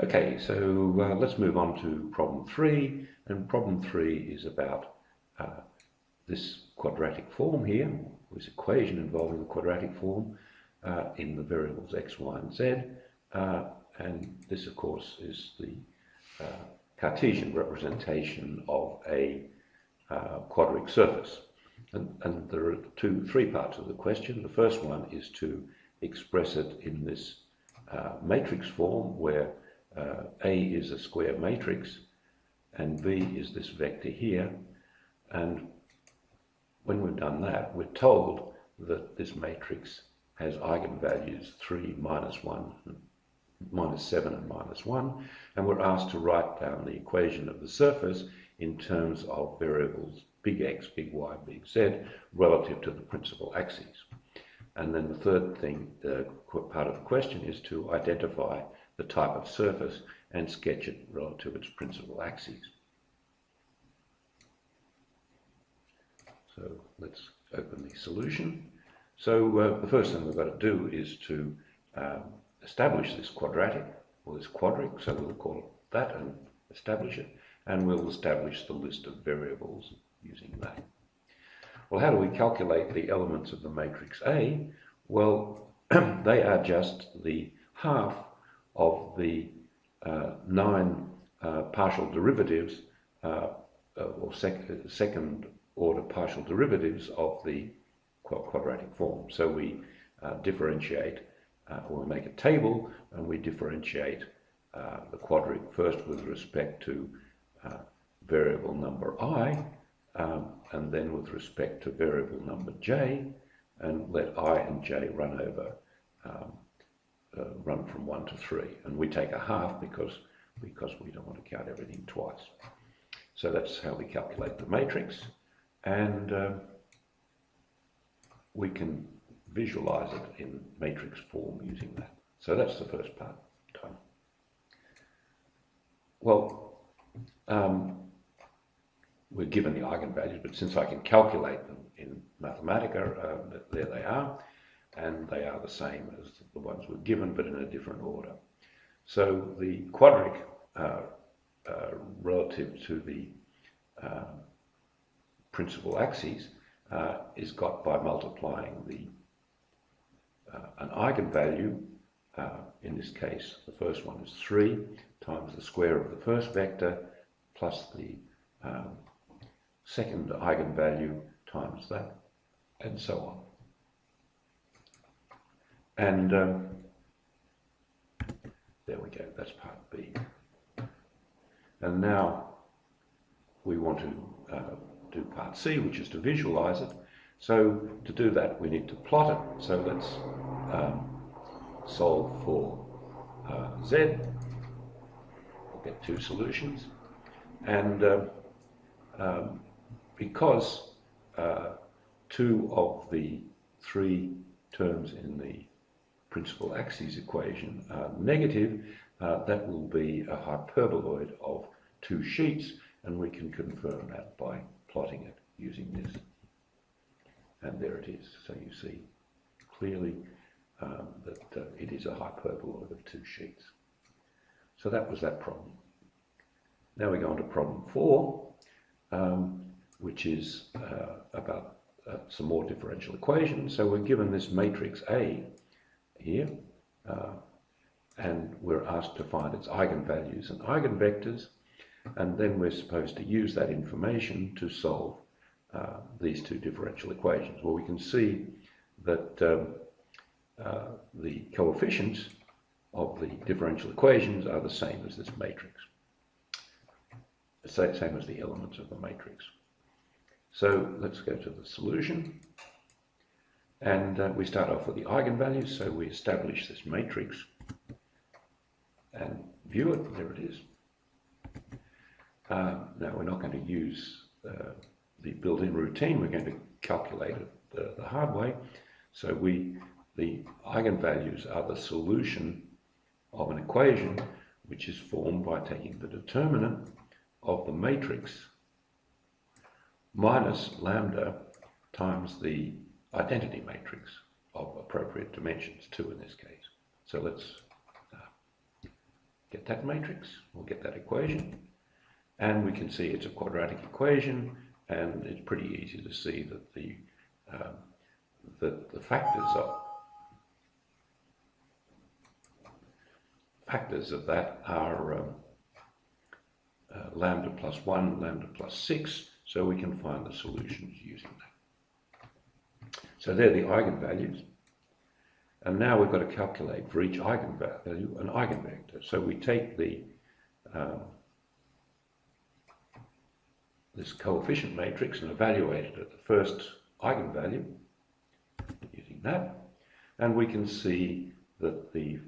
Okay, so let's move on to problem 3, and problem 3 is about this quadratic form here, this equation involving the quadratic form in the variables x, y, and z, and this, of course, is the Cartesian representation of a quadratic surface. And there are three parts of the question. The first one is to express it in this matrix form, where A is a square matrix and B is this vector here. And when we've done that, we're told that this matrix has eigenvalues 3, -1, -7 and -1, and we're asked to write down the equation of the surface in terms of variables big X, big Y, big Z relative to the principal axes. And then the third thing, part of the question, is to identify the type of surface and sketch it relative to its principal axes. So let's open the solution. So the first thing we've got to do is to establish this quadratic, or this quadric, so we'll call it that and establish it, and we'll establish the list of variables using that. Well, how do we calculate the elements of the matrix A? Well, they are just the half of the 9 partial derivatives, or second order partial derivatives of the quadratic form. So we differentiate, or we make a table, and we differentiate the quadric first with respect to variable number I, and then with respect to variable number j, and let I and j run over, run from 1 to 3. And we take a half because we don't want to count everything twice. So that's how we calculate the matrix, and we can visualize it in matrix form using that. So that's the first part done. Well, we're given the eigenvalues, but since I can calculate them in Mathematica, there they are, and they are the same as the ones we're given, but in a different order. So the quadric relative to the principal axes is got by multiplying the an eigenvalue. In this case, the first one is 3 times the square of the first vector plus the second eigenvalue times that, and so on. And there we go, that's part B. And now we want to do part C, which is to visualize it. So to do that, we need to plot it. So let's solve for Z. We'll get 2 solutions. And because 2 of the 3 terms in the principal axis equation are negative, that will be a hyperboloid of 2 sheets, and we can confirm that by plotting it using this. And there it is. So you see clearly that it is a hyperboloid of 2 sheets. So that was that problem. Now we go on to problem 4, which is about some more differential equations. So we're given this matrix A here, and we're asked to find its eigenvalues and eigenvectors, and then we're supposed to use that information to solve these 2 differential equations. Well, we can see that the coefficients of the differential equations are the same as this matrix, the same as the elements of the matrix. So let's go to the solution, and we start off with the eigenvalues. So we establish this matrix and view it. There it is. Now we're not going to use the built-in routine. We're going to calculate it the hard way. So the eigenvalues are the solution of an equation which is formed by taking the determinant of the matrix minus lambda times the identity matrix of appropriate dimensions, 2 in this case. So let's get get that matrix, we'll get that equation, and we can see it's a quadratic equation, and it's pretty easy to see that the factors of that are lambda plus 1, lambda plus 6, so we can find the solutions using that. So they're the eigenvalues. And now we've got to calculate for each eigenvalue an eigenvector. So we take the this coefficient matrix and evaluate it at the first eigenvalue using that, and we can see that the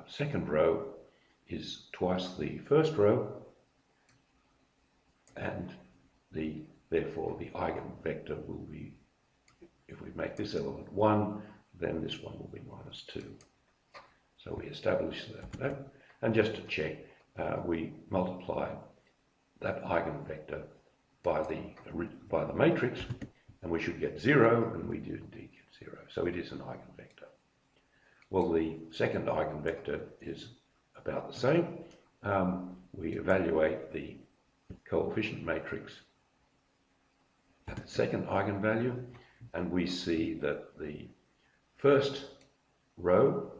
second row is twice the first row, and therefore the eigenvector will be, if we make this element 1, then this one will be minus 2. So we establish that, and just to check, we multiply that eigenvector by the matrix, and we should get 0, and we do indeed get 0. So it is an eigenvector. Well, the second eigenvector is about the same. We evaluate the coefficient matrix at the second eigenvalue, and we see that the first row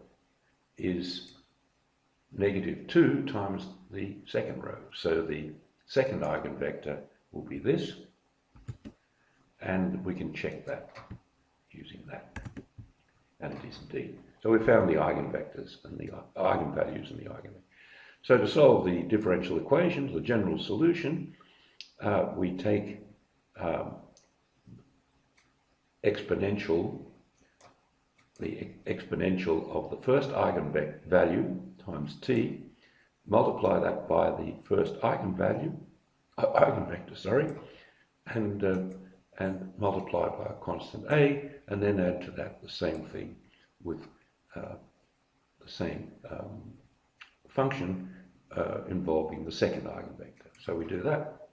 is -2 times the second row. So the second eigenvector will be this, and we can check that using that. And it is indeed. So we found the eigenvectors and the eigenvalues and the eigenvectors. So to solve the differential equations, the general solution, we take the exponential of the first eigenvalue times t, multiply that by the first eigenvector, and multiply by a constant a, and then add to that the same thing with the same function involving the second eigenvector. So we do that,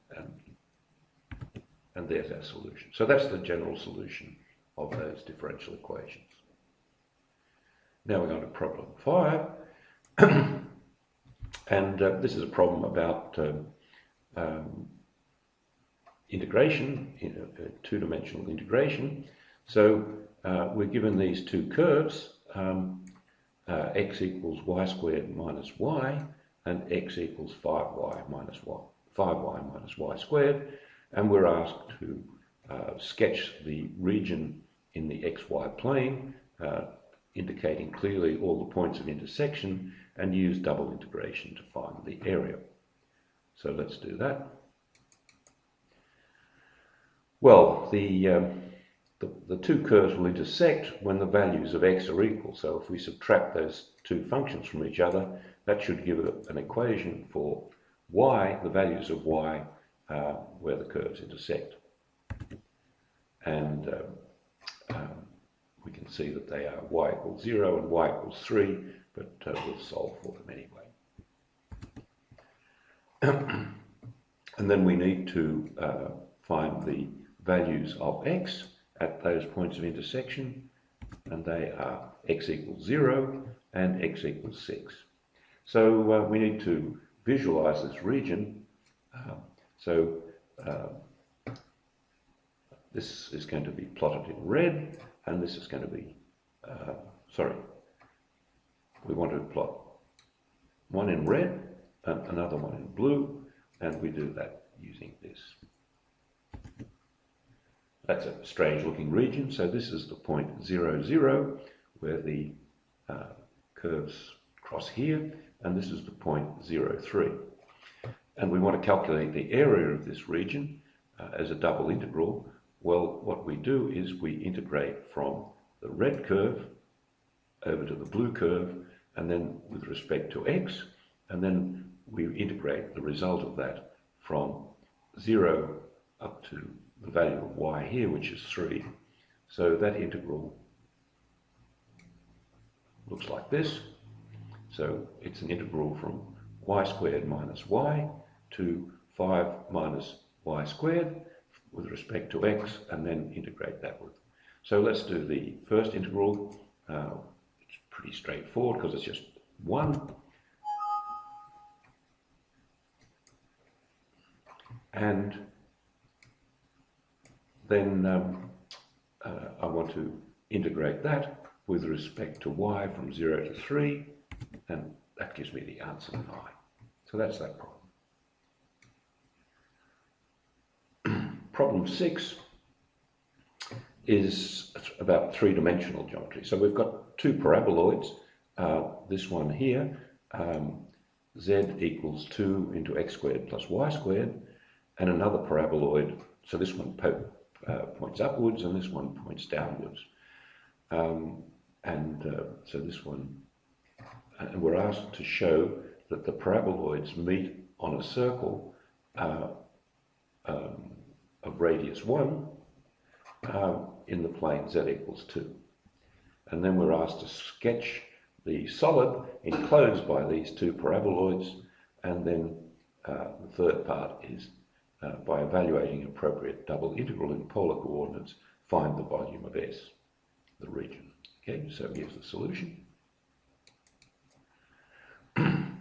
and there's our solution. So that's the general solution of those differential equations. Now we're going to problem 5, and this is a problem about integration, two-dimensional integration. So we're given these two curves, x equals y squared minus y, and x equals 5y minus y squared, and we're asked to sketch the region in the xy plane, indicating clearly all the points of intersection, and use double integration to find the area. So let's do that. Well, the two curves will intersect when the values of x are equal. So if we subtract those two functions from each other, that should give an equation for y, the values of y, where the curves intersect. And we can see that they are y equals 0 and y equals 3, but we'll solve for them anyway. And then we need to find the values of x at those points of intersection, and they are x equals 0 and x equals 6. So we need to visualize this region. This is going to be plotted in red, and this is going to be, we want to plot one in red and another one in blue, and we do that using this. That's a strange looking region. So this is the point 0, 0, where the curves cross here, and this is the point 0, 3. And we want to calculate the area of this region as a double integral. Well, what we do is we integrate from the red curve over to the blue curve, and then with respect to x, and then we integrate the result of that from 0 up to the value of y here, which is 3. So that integral looks like this. So it's an integral from y squared minus y to 5 minus y squared with respect to x, and then integrate that with. So let's do the first integral. It's pretty straightforward because it's just 1. and then I want to integrate that with respect to y from 0 to 3, and that gives me the answer 9. So that's that problem. Problem 6 is about three-dimensional geometry. So we've got two paraboloids, this one here, z equals 2 into x squared plus y squared, and another paraboloid, so this one points upwards and this one points downwards. So this one, and we're asked to show that the paraboloids meet on a circle of radius 1 in the plane z equals 2. And then we're asked to sketch the solid enclosed by these two paraboloids, and then the third part is by evaluating appropriate double integral in polar coordinates, find the volume of S, the region. Okay, so here's the solution.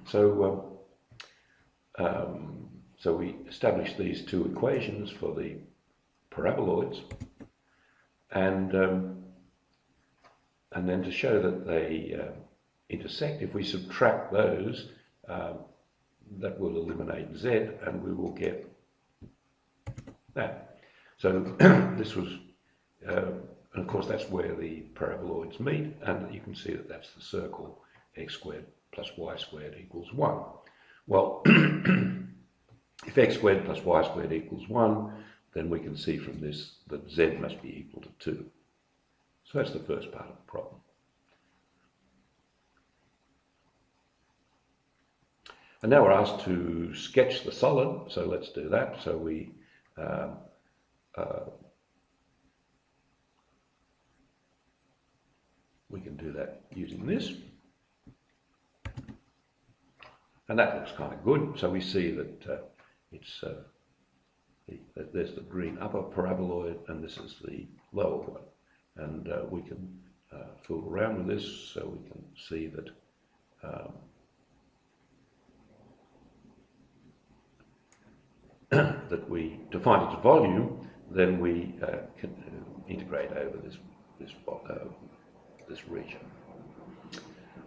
So we establish these two equations for the paraboloids, and then to show that they intersect, if we subtract those, that will eliminate z, and we will get that. So this was, and of course that's where the paraboloids meet, and you can see that that's the circle x squared plus y squared equals 1. Well, if x squared plus y squared equals 1, then we can see from this that z must be equal to 2. So that's the first part of the problem. And now we're asked to sketch the solid, so let's do that. So we can do that using this. And that looks kind of good. So we see that there's the green upper paraboloid, and this is the lower one. And we can fool around with this, so we can see that that we, to find its volume, then we can integrate over this region.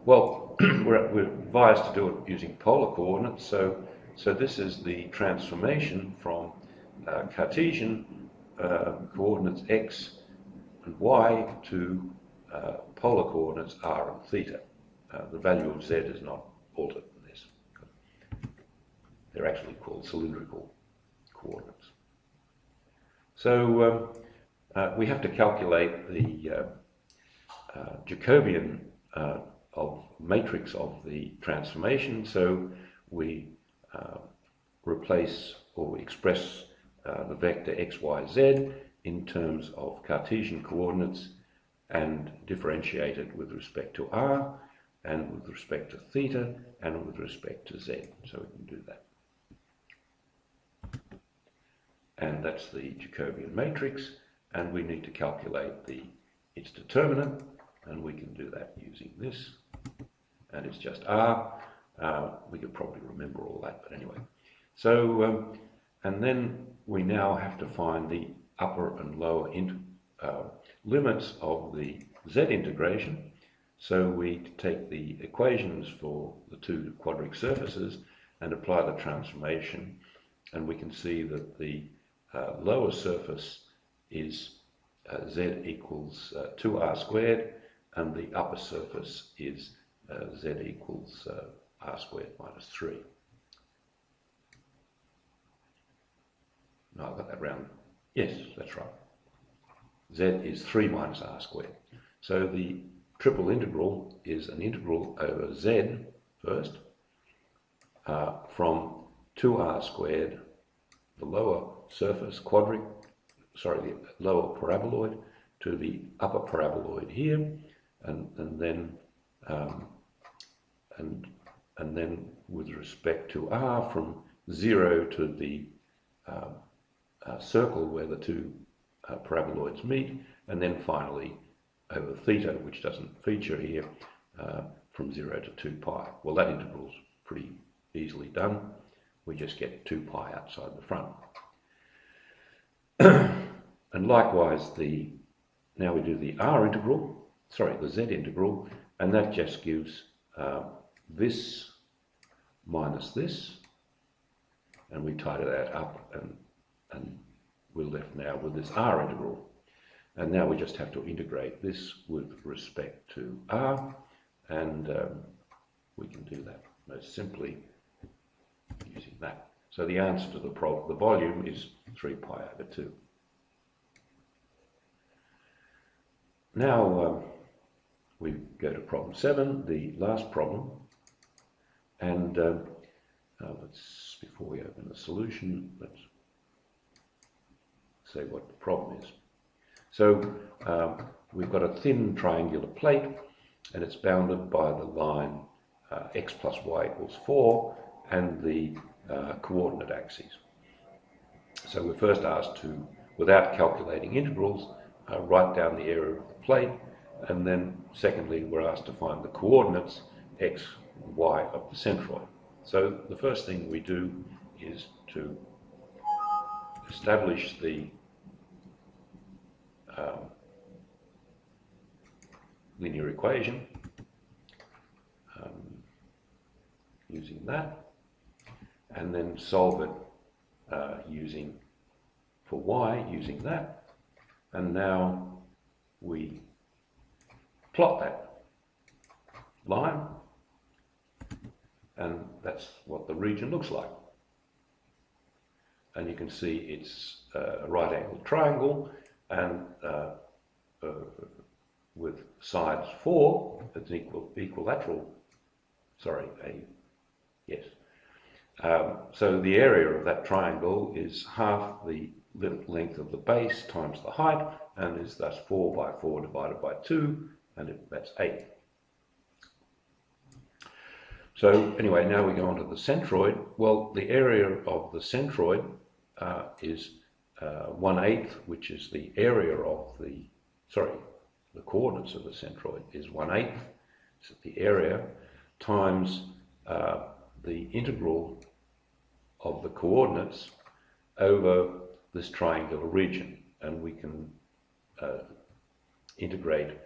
Well, we're advised to do it using polar coordinates, so this is the transformation from Cartesian coordinates x and y to polar coordinates r and theta. The value of z is not altered in this. They're actually called cylindrical coordinates. So we have to calculate the Jacobian of matrix of the transformation. So we replace, or we express the vector x, y, z in terms of Cartesian coordinates and differentiate it with respect to r, and with respect to theta, and with respect to z. So we can do that. And that's the Jacobian matrix, and we need to calculate its determinant, and we can do that using this, and it's just r. We could probably remember all that, but anyway. So, and then we now have to find the upper and lower limits of the z integration. So we take the equations for the two quadric surfaces and apply the transformation, and we can see that the lower surface is z equals 2r squared, and the upper surface is z equals r squared minus 3. No, I got that round. Yes, that's right. Z is 3 minus r squared. So the triple integral is an integral over z first, from 2r squared, the lower surface quadric, the lower paraboloid, to the upper paraboloid here, and then with respect to r, from 0 to the circle where the two paraboloids meet, and then finally over theta, which doesn't feature here, from 0 to 2 pi. Well, that integral's pretty easily done. We just get 2 pi outside the front. And likewise, now we do the the z integral, and that just gives this minus this, and we tidy that up, and we're left now with this r integral. And now we just have to integrate this with respect to r, and we can do that most simply using that. So the answer to the volume is 3 pi over 2. Now we go to problem 7, the last problem, and before we open the solution, let's say what the problem is. So we've got a thin triangular plate, and it's bounded by the line x plus y equals 4 and the coordinate axes. So we're first asked to, without calculating integrals, write down the area of the plate, and then secondly we're asked to find the coordinates x and y of the centroid. So the first thing we do is to establish the linear equation using that, and then solve it for y using that, and now we plot that line, and that's what the region looks like. And you can see it's a right-angled triangle, and with sides 4, it's equilateral. So the area of that triangle is half the length of the base times the height, and is thus 4 by 4 divided by 2, and that's 8. So anyway, now we go on to the centroid. Well, the area of the centroid is 1/8, which is the area of the coordinates of the centroid is 1/8, so the area, times the integral of the coordinates over this triangular region, and we can integrate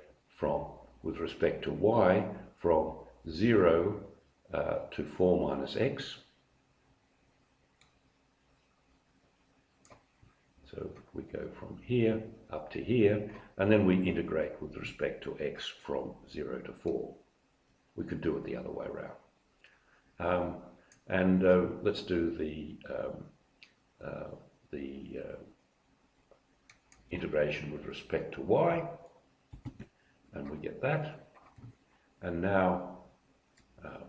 with respect to y, from 0 to 4 minus x. So we go from here up to here, and then we integrate with respect to x from 0 to 4. We could do it the other way around. Let's do the integration with respect to y, and we get that. And now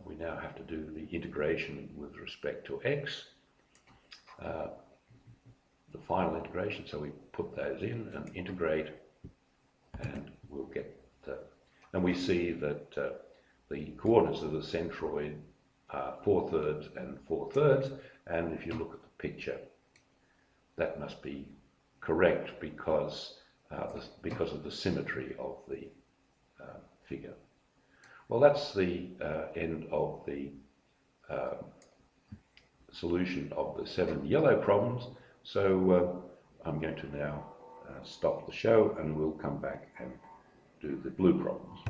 we now have to do the integration with respect to x, the final integration. So we put those in and integrate, and we'll get and we see that the coordinates of the centroid are 4/3 and 4/3, and if you look at the picture, that must be correct because of the symmetry of the figure. Well, that's the end of the solution of the 7 yellow problems. So I'm going to now stop the show, and we'll come back and do the blue problems.